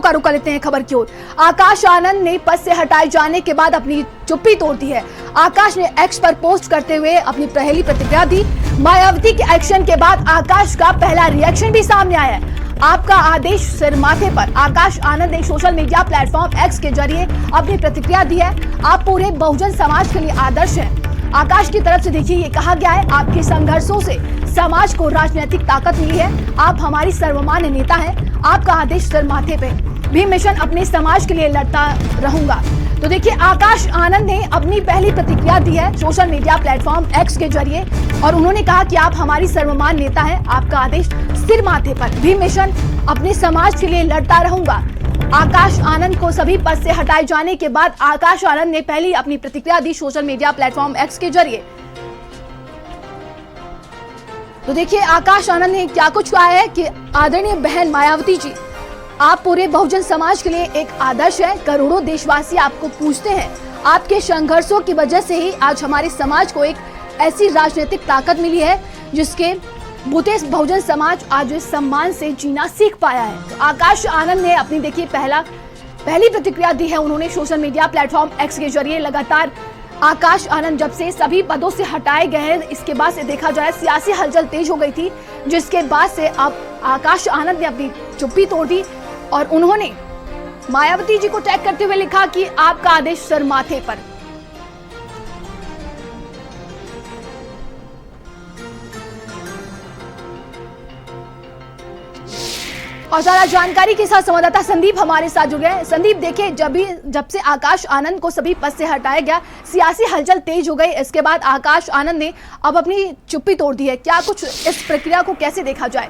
का रुख कर लेते हैं खबर की ओर। आकाश आनंद ने पद से हटाए जाने के बाद अपनी चुप्पी तोड़ दी है। आकाश ने एक्स पर पोस्ट करते हुए अपनी पहली प्रतिक्रिया दी। मायावती के एक्शन के बाद आकाश का पहला रिएक्शन भी सामने आया है। आपका आदेश सिर माथे पर। आकाश आनंद ने सोशल मीडिया प्लेटफॉर्म एक्स के जरिए अपनी प्रतिक्रिया दी है। आप पूरे बहुजन समाज के लिए आदर्श हैं। आकाश की तरफ से देखिए, ये कहा गया है, आपके संघर्षों से समाज को राजनीतिक ताकत मिली है। आप हमारी सर्वमान्य नेता हैं। आपका आदेश सिर माथे पे। भी मिशन अपने समाज के लिए लड़ता रहूंगा। तो देखिए, आकाश आनंद ने अपनी पहली प्रतिक्रिया दी है सोशल मीडिया प्लेटफॉर्म एक्स के जरिए और उन्होंने कहा कि आप हमारी सर्वमान्य नेता हैं। आपका आदेश सिर माथे पर। भी मिशन अपने समाज के लिए लड़ता रहूंगा। आकाश आनंद को सभी पद से हटाए जाने के बाद आकाश आनंद ने पहली अपनी प्रतिक्रिया दी सोशल मीडिया प्लेटफॉर्म एक्स के जरिए। तो देखिए, आकाश आनंद ने क्या कुछ कहा है कि आदरणीय बहन मायावती जी, आप पूरे बहुजन समाज के लिए एक आदर्श हैं। करोड़ों देशवासी आपको पूछते हैं। आपके संघर्षों की वजह से ही आज हमारे समाज को एक ऐसी राजनीतिक ताकत मिली है जिसके बूते बहुजन समाज आज इस सम्मान से जीना सीख पाया है। तो आकाश आनंद ने अपनी देखिए पहली प्रतिक्रिया दी है उन्होंने सोशल मीडिया प्लेटफॉर्म एक्स के जरिए। लगातार आकाश आनंद जब से सभी पदों से हटाए गए हैं, इसके बाद से देखा जाए सियासी हलचल तेज हो गई थी, जिसके बाद से अब आकाश आनंद ने अपनी चुप्पी तोड़ दी और उन्होंने मायावती जी को टैग करते हुए लिखा कि आपका आदेश सर माथे पर। और ज्यादा जानकारी के साथ संवाददाता संदीप हमारे साथ जुड़ गए। संदीप, देखिए, जब से आकाश आनंद को सभी पद से हटाया गया, सियासी हलचल तेज हो गई। इसके बाद आकाश आनंद ने अब अपनी चुप्पी तोड़ दी है। क्या कुछ इस प्रक्रिया को कैसे देखा जाए?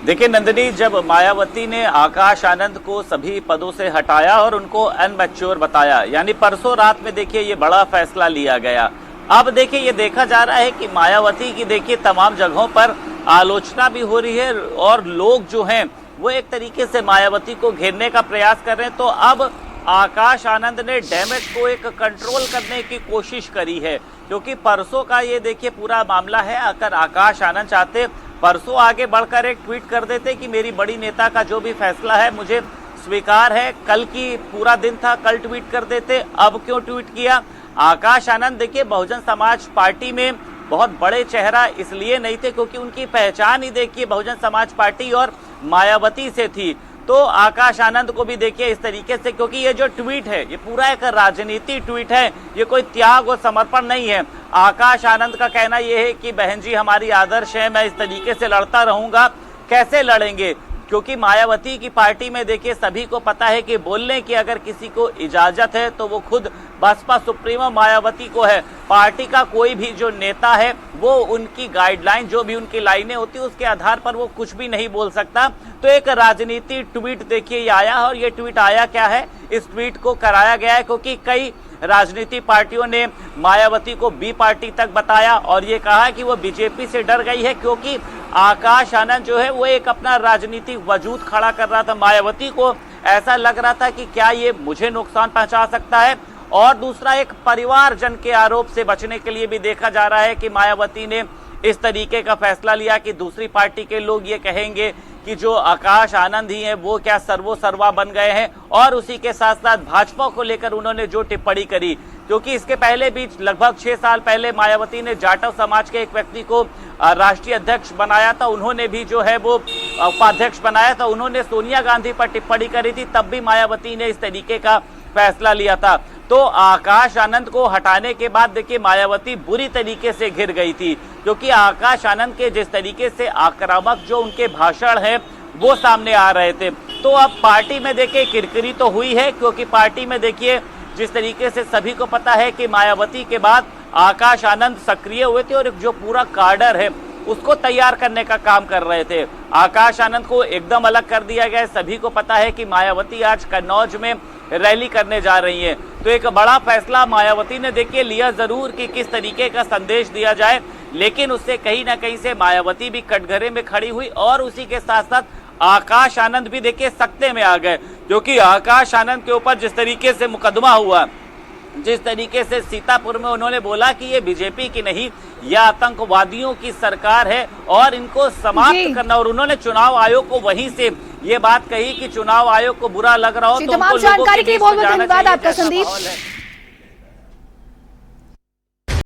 देखिए नंदिनी, जब मायावती ने आकाश आनंद को सभी पदों से हटाया और उनको अनमैच्योर बताया, यानी परसों रात में देखिए ये बड़ा फैसला लिया गया। अब देखिए ये देखा जा रहा है कि मायावती की देखिए तमाम जगहों पर आलोचना भी हो रही है और लोग जो हैं वो एक तरीके से मायावती को घेरने का प्रयास कर रहे हैं। तो अब आकाश आनंद ने डैमेज को एक कंट्रोल करने की कोशिश करी है, क्योंकि परसों का ये देखिए पूरा मामला है। अगर आकाश आनंद चाहते परसों आगे बढ़कर एक ट्वीट कर देते कि मेरी बड़ी नेता का जो भी फैसला है मुझे स्वीकार है, कल की पूरा दिन था, कल ट्वीट कर देते। अब क्यों ट्वीट किया? आकाश आनंद देखिए बहुजन समाज पार्टी में बहुत बड़े चेहरा इसलिए नहीं थे क्योंकि उनकी पहचान ही देखिए बहुजन समाज पार्टी और मायावती से थी। तो आकाश आनंद को भी देखिए इस तरीके से, क्योंकि ये जो ट्वीट है ये पूरा एक राजनीति ट्वीट है, ये कोई त्याग और समर्पण नहीं है। आकाश आनंद का कहना ये है कि बहन जी हमारी आदर्श है, मैं इस तरीके से लड़ता रहूंगा। कैसे लड़ेंगे? क्योंकि मायावती की पार्टी में देखिए सभी को पता है कि बोलने की अगर किसी को इजाजत है तो वो खुद बसपा सुप्रीमो मायावती को है। पार्टी का कोई भी जो नेता है वो उनकी गाइडलाइन, जो भी उनकी लाइनें होती है उसके आधार पर वो कुछ भी नहीं बोल सकता। तो एक राजनीति ट्वीट देखिए ये आया, और ये ट्वीट आया क्या है? इस ट्वीट को कराया गया है क्योंकि कई राजनीति पार्टियों ने मायावती को बी पार्टी तक बताया और ये कहा कि वो बीजेपी से डर गई है, क्योंकि आकाश आनंद जो है वो एक अपना राजनीतिक वजूद खड़ा कर रहा था। मायावती को ऐसा लग रहा था कि क्या ये मुझे नुकसान पहुंचा सकता है। और दूसरा, एक परिवारजन के आरोप से बचने के लिए भी देखा जा रहा है कि मायावती ने इस तरीके का फैसला लिया कि दूसरी पार्टी के लोग ये कहेंगे कि जो आकाश आनंद ही हैं वो क्या सर्वोसर्वा बन गए हैं। और उसी के साथ साथ भाजपा को लेकर उन्होंने जो टिप्पणी करी, क्योंकि इसके पहले भी लगभग 6 साल पहले मायावती ने जाटव समाज के एक व्यक्ति को राष्ट्रीय अध्यक्ष बनाया था, उन्होंने भी जो है वो उपाध्यक्ष बनाया था, उन्होंने सोनिया गांधी पर टिप्पणी करी थी, तब भी मायावती ने इस तरीके का फैसला लिया था। तो आकाश आनंद को हटाने के बाद देखिए मायावती बुरी तरीके से घिर गई थी, क्योंकि आकाश आनंद के जिस तरीके से आक्रामक जो उनके भाषण है वो सामने आ रहे थे। तो अब पार्टी में देखिए किरकिरी तो हुई है, क्योंकि पार्टी में देखिए जिस तरीके से सभी को पता है कि मायावती के बाद आकाश आनंद सक्रिय हुए थे और जो पूरा कार्डर है उसको तैयार करने का काम कर रहे थे। आकाश आनंद को एकदम अलग कर दिया गया। सभी को पता है कि मायावती आज कन्नौज में रैली करने जा रही है। तो एक बड़ा फैसला मायावती ने देखिए लिया जरूर कि किस तरीके का संदेश दिया जाए, लेकिन उससे कहीं ना कहीं से मायावती भी कटघरे में खड़ी हुई और उसी के साथ साथ आकाश आनंद भी देखिए सकते में आ गए, क्योंकि आकाश आनंद के ऊपर जिस तरीके से मुकदमा हुआ जिस तरीके से सीतापुर में उन्होंने बोला कि ये बीजेपी की नहीं, यह आतंकवादियों की सरकार है और इनको समाप्त करना, और उन्होंने चुनाव आयोग को वहीं से ये बात कही कि चुनाव आयोग को बुरा लग रहा हो तो तमाम जानकारी के लिए बहुत बहुत धन्यवाद आपका संदीप।